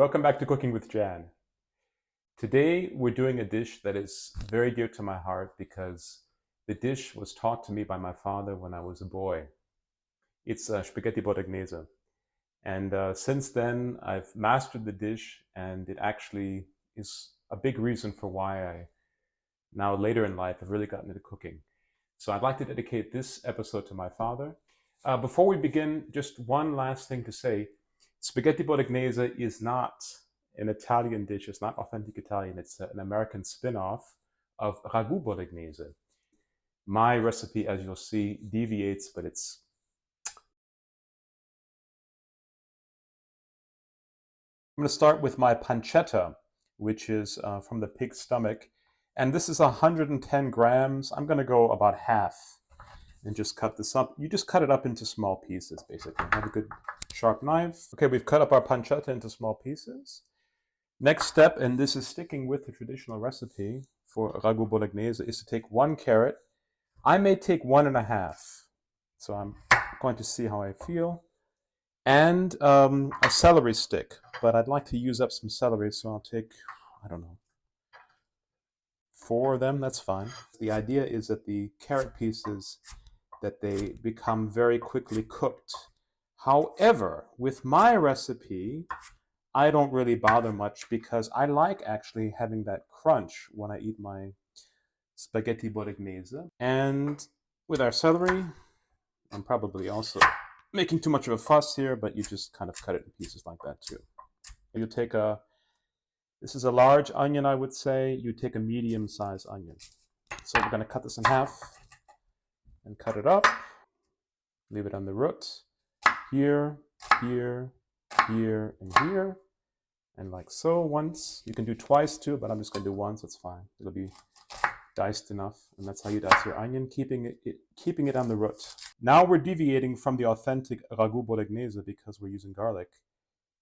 Welcome back to Cooking with Jan. Today we're doing a dish that is very dear to my heart because the dish was taught to me by my father when I was a boy. It's Spaghetti Bolognese. And since then I've mastered the dish, and it actually is a big reason for why I now later in life have really gotten into cooking. So I'd like to dedicate this episode to my father. Before we begin, just one last thing to say. Spaghetti Bolognese is not an Italian dish. It's not authentic Italian. It's an American spin-off of ragu bolognese. My recipe, as you'll see, deviates, but it's... I'm going to start with my pancetta, which is from the pig's stomach. And this is 110 grams. I'm going to go about half and just cut this up. You just cut it up into small pieces, basically. Have a good sharp knife. Okay, we've cut up our pancetta into small pieces. Next step, and this is sticking with the traditional recipe for ragu bolognese, is to take 1 carrot. I may take 1.5, so I'm going to see how I feel. And a celery stick, but I'd like to use up some celery, so I'll take, I don't know, 4 of them. That's fine. The idea is that the carrot pieces, that they become very quickly cooked. However, with my recipe, I don't really bother much because I like actually having that crunch when I eat my spaghetti bolognese. And with our celery, I'm probably also making too much of a fuss here, but you just kind of cut it in pieces like that too. You take this is a large onion, I would say. You take a medium-sized onion. So we're going to cut this in half and cut it up. Leave it on the root. Here, here, here, and here. And like so once. You can do twice too, but I'm just going to do once. It's fine. It'll be diced enough. And that's how you dice your onion, keeping it on the root. Now we're deviating from the authentic ragu bolognese because we're using garlic,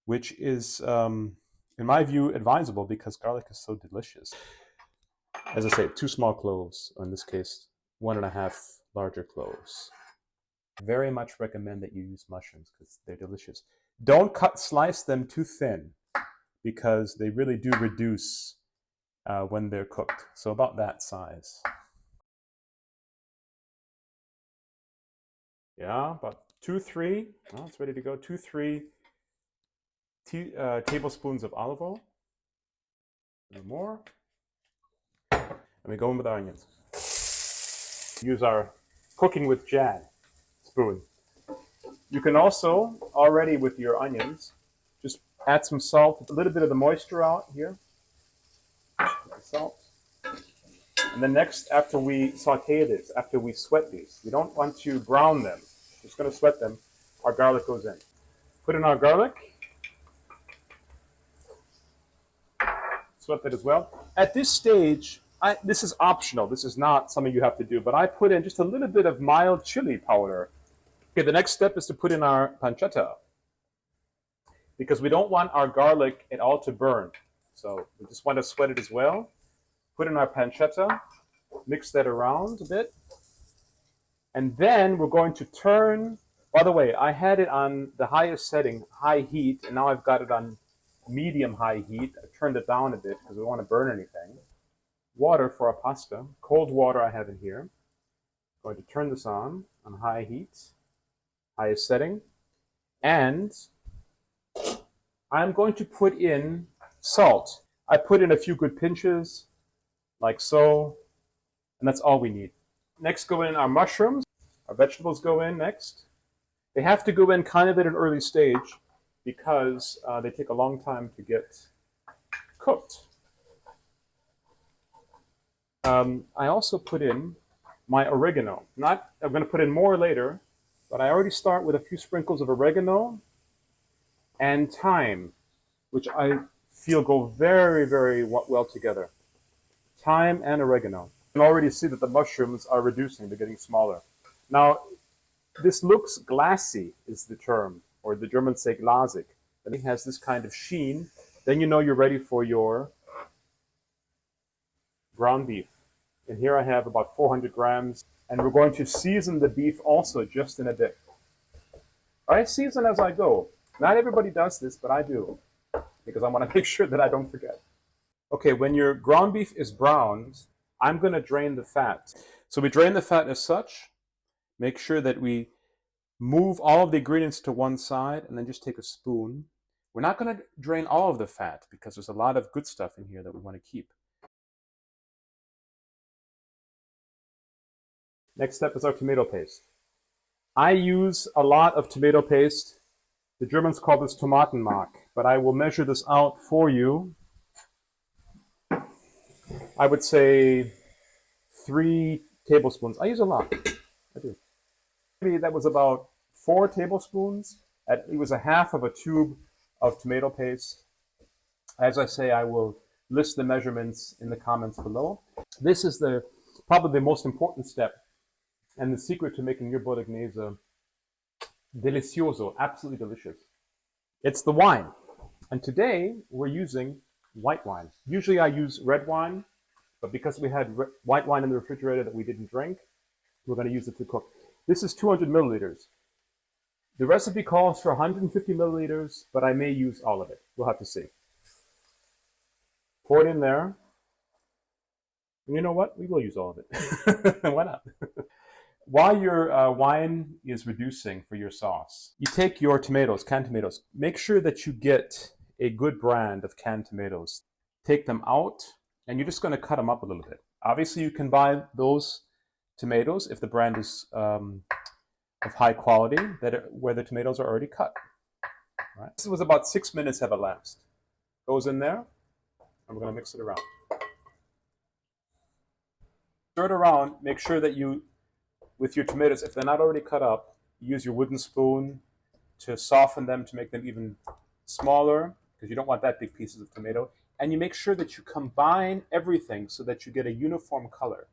which is, in my view, advisable because garlic is so delicious. As I say, 2 small cloves, or in this case, 1.5 larger cloves. Very much recommend that you use mushrooms because they're delicious. Don't slice them too thin because they really do reduce when they're cooked. So about that size. Yeah, about 2-3. Oh, it's ready to go. 2-3 tablespoons of olive oil. No more. And we go in with our onions. Use our Cooking with Jan spoon. You can also, already with your onions, just add some salt, a little bit of the moisture out here. The salt. And then next, after we saute this, after we sweat these, you don't want to brown them. Just going to sweat them. Our garlic goes in. Put in our garlic. Sweat that as well. At this stage, this is optional. This is not something you have to do, but I put in just a little bit of mild chili powder. Okay, the next step is to put in our pancetta because we don't want our garlic at all to burn. So we just want to sweat it as well. Put in our pancetta, mix that around a bit. And then we're going to turn, by the way, I had it on the highest setting, high heat, and now I've got it on medium high heat. I turned it down a bit because we don't want to burn anything. Water for our pasta, cold water I have in here. Going to turn this on high heat, highest setting. And I'm going to put in salt. I put in a few good pinches, like so, and that's all we need. Next go in our mushrooms. Our vegetables go in next. They have to go in kind of at an early stage because they take a long time to get cooked. I also put in my oregano. I'm going to put in more later, but I already start with a few sprinkles of oregano and thyme, which I feel go very, very well together. Thyme and oregano. You can already see that the mushrooms are reducing, they're getting smaller. Now, this looks glassy, is the term, or the Germans say glasig. And it has this kind of sheen. Then you know you're ready for your ground beef. And here I have about 400 grams. And we're going to season the beef also just in a bit. I season as I go. Not everybody does this, but I do. because I want to make sure that I don't forget. Okay, when your ground beef is browned, I'm going to drain the fat. So we drain the fat as such. Make sure that we move all of the ingredients to one side and then just take a spoon. We're not going to drain all of the fat because there's a lot of good stuff in here that we want to keep. Next step is our tomato paste. I use a lot of tomato paste. The Germans call this Tomatenmark, but I will measure this out for you. I would say 3 tablespoons. I use a lot. I do. Maybe that was about 4 tablespoons. It was a half of a tube of tomato paste. As I say, I will list the measurements in the comments below. This is probably the most important step and the secret to making your bolognese delicioso, absolutely delicious. It's the wine. And today we're using white wine. Usually I use red wine, but because we had white wine in the refrigerator that we didn't drink, we're going to use it to cook. This is 200 milliliters. The recipe calls for 150 milliliters, but I may use all of it. We'll have to see. Pour it in there. And you know what? We will use all of it. Why not? While your wine is reducing for your sauce, you take your tomatoes, canned tomatoes. Make sure that you get a good brand of canned tomatoes. Take them out, and you're just going to cut them up a little bit. Obviously, you can buy those tomatoes if the brand is of high quality, where the tomatoes are already cut. All right. This was about 6 minutes have elapsed. Goes in there, and we're going to mix it around. Stir it around. Make sure that you, with your tomatoes, if they're not already cut up, use your wooden spoon to soften them, to make them even smaller, because you don't want that big pieces of tomato. And you make sure that you combine everything so that you get a uniform color.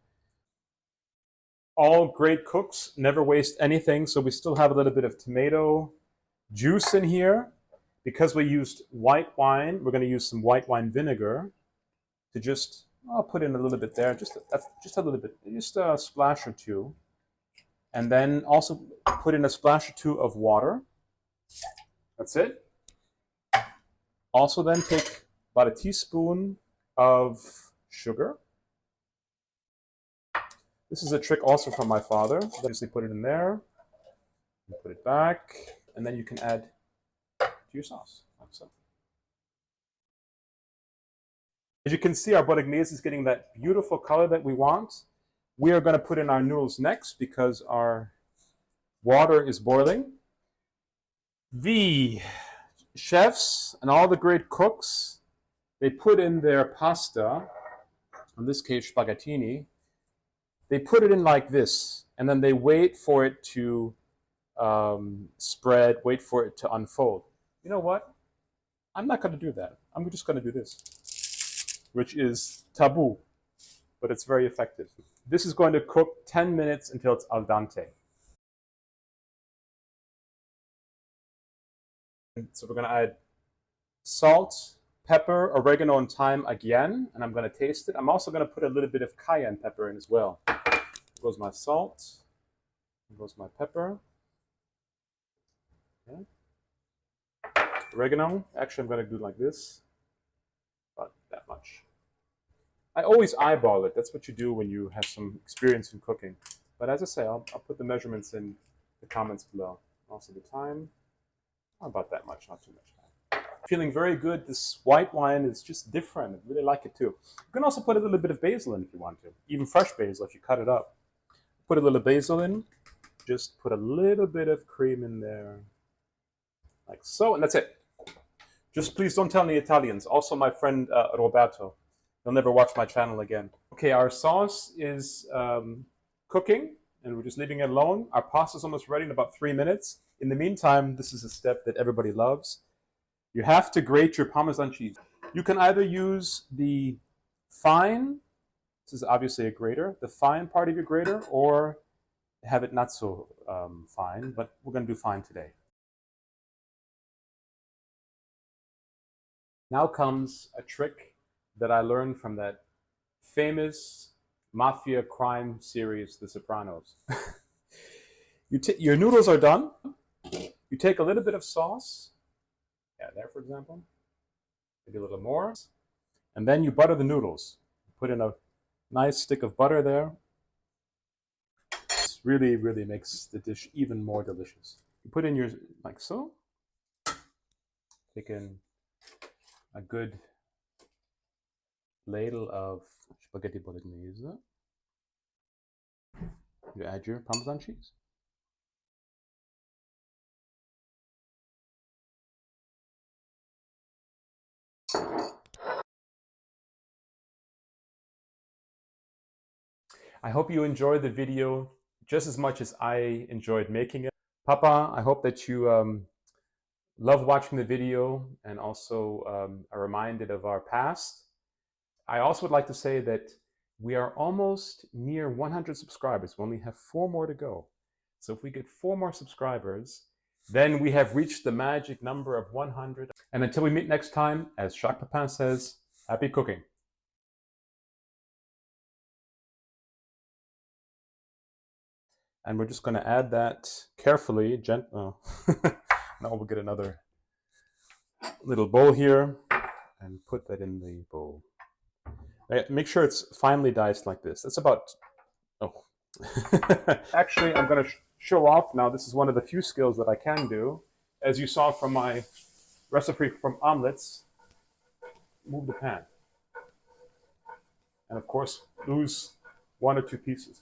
All great cooks never waste anything, so we still have a little bit of tomato juice in here. Because we used white wine, we're going to use some white wine vinegar to just, I'll put in a little bit there, just a little bit, just a splash or two. And then also put in a splash or two of water. That's it. Also then take about a teaspoon of sugar. This is a trick also from my father. Obviously put it in there, put it back, and then you can add to your sauce, like so. As you can see, our bolognese is getting that beautiful color that we want. We are going to put in our noodles next because our water is boiling. The chefs and all the great cooks, they put in their pasta, in this case spaghetti, they put it in like this, and then they wait for it to spread, wait for it to unfold. You know what? I'm not going to do that. I'm just going to do this, which is taboo, but it's very effective. This is going to cook 10 minutes until it's al dente. So we're going to add salt, pepper, oregano, and thyme again, and I'm going to taste it. I'm also going to put a little bit of cayenne pepper in as well. Here goes my salt. Here goes my pepper. Okay. Oregano. Actually, I'm going to do like this. About that much. I always eyeball it. That's what you do when you have some experience in cooking. But as I say, I'll put the measurements in the comments below. Also the thyme. About that much, not too much. Feeling very good. This white wine is just different. I really like it too. You can also put a little bit of basil in if you want to. Even fresh basil if you cut it up. Put a little basil in. Just put a little bit of cream in there. Like so, and that's it. Just please don't tell any Italians. Also my friend Roberto. He'll never watch my channel again. Okay, our sauce is cooking, and we're just leaving it alone. Our pasta is almost ready in about 3 minutes. In the meantime, this is a step that everybody loves. You have to grate your Parmesan cheese. You can either use the fine, this is obviously a grater, the fine part of your grater, or have it not so fine, but we're going to do fine today. Now comes a trick that I learned from that famous mafia crime series, The Sopranos. Your noodles are done. You take a little bit of sauce. Yeah, there, for example. maybe a little more. And then you butter the noodles. Put in a nice stick of butter there. This really, really makes the dish even more delicious. You put in your, like so. Take in a good ladle of spaghetti bolognese. You add your Parmesan cheese. I hope you enjoyed the video just as much as I enjoyed making it. Papa, I hope that you love watching the video and also are reminded of our past. I also would like to say that we are almost near 100 subscribers. We only have 4 more to go. So if we get 4 more subscribers, then we have reached the magic number of 100. And until we meet next time, as Jacques Pepin says, happy cooking. And we're just going to add that carefully. Now we'll get another little bowl here and put that in the bowl. Make sure it's finely diced like this. That's about, oh. Actually, I'm going to show off now. This is one of the few skills that I can do. As you saw from my recipe from omelets, move the pan. And of course, lose 1 or 2 pieces.